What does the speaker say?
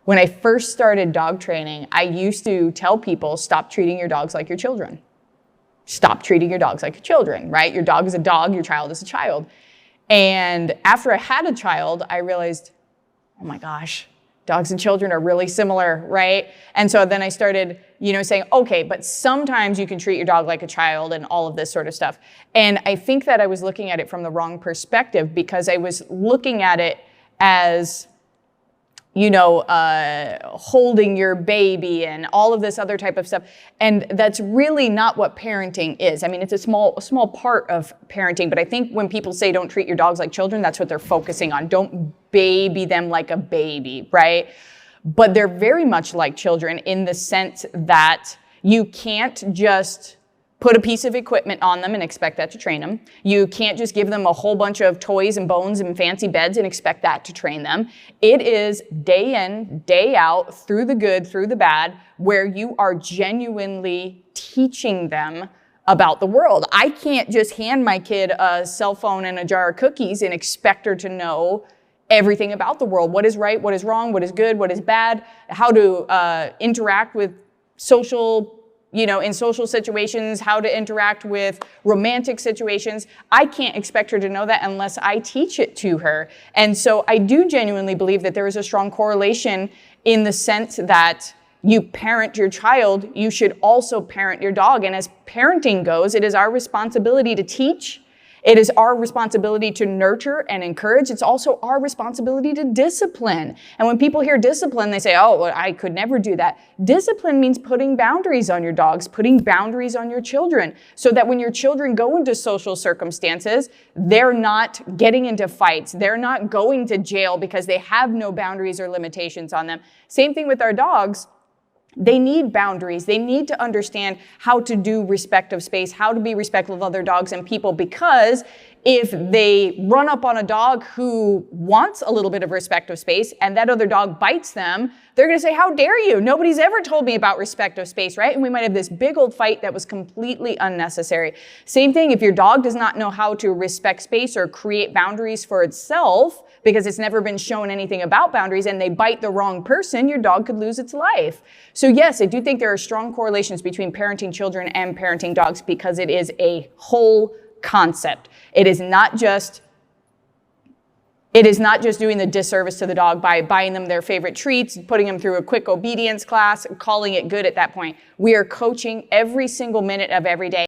When I first started dog training, I used to tell people, stop treating your dogs like your children. Stop treating your dogs like your children, right? Your dog is a dog, your child is a child. And after I had a child, I realized, oh my gosh, dogs and children are really similar, right? And so then I started, saying, okay, but sometimes you can treat your dog like a child and all of this sort of stuff. And I think that I was looking at it from the wrong perspective, because I was looking at it as, holding your baby and all of this other type of stuff. And that's really not what parenting is. I mean, it's a small part of parenting, but I think when people say don't treat your dogs like children, that's what they're focusing on. Don't baby them like a baby, right? But they're very much like children in the sense that you can't just put a piece of equipment on them and expect that to train them. You can't just give them a whole bunch of toys and bones and fancy beds and expect that to train them. It is day in, day out, through the good, through the bad, where you are genuinely teaching them about the world. I can't just hand my kid a cell phone and a jar of cookies and expect her to know everything about the world. What is right, what is wrong, what is good, what is bad, how to interact with in social situations, how to interact with romantic situations. I can't expect her to know that unless I teach it to her. And so I do genuinely believe that there is a strong correlation in the sense that you parent your child, you should also parent your dog. And as parenting goes, it is our responsibility to teach. It is our responsibility to nurture and encourage. It's also our responsibility to discipline. And when people hear discipline, they say, oh, well, I could never do that. Discipline means putting boundaries on your dogs, putting boundaries on your children, so that when your children go into social circumstances, they're not getting into fights. They're not going to jail because they have no boundaries or limitations on them. Same thing with our dogs. They need boundaries. They need to understand how to do respect of space, how to be respectful of other dogs and people, because if they run up on a dog who wants a little bit of respect of space and that other dog bites them, they're going to say, how dare you? Nobody's ever told me about respect of space, right? And we might have this big old fight that was completely unnecessary. Same thing, if your dog does not know how to respect space or create boundaries for itself, because it's never been shown anything about boundaries, and they bite the wrong person, your dog could lose its life. So yes, I do think there are strong correlations between parenting children and parenting dogs, because it is a whole concept. It is not just doing the disservice to the dog by buying them their favorite treats, putting them through a quick obedience class, calling it good at that point. We are coaching every single minute of every day.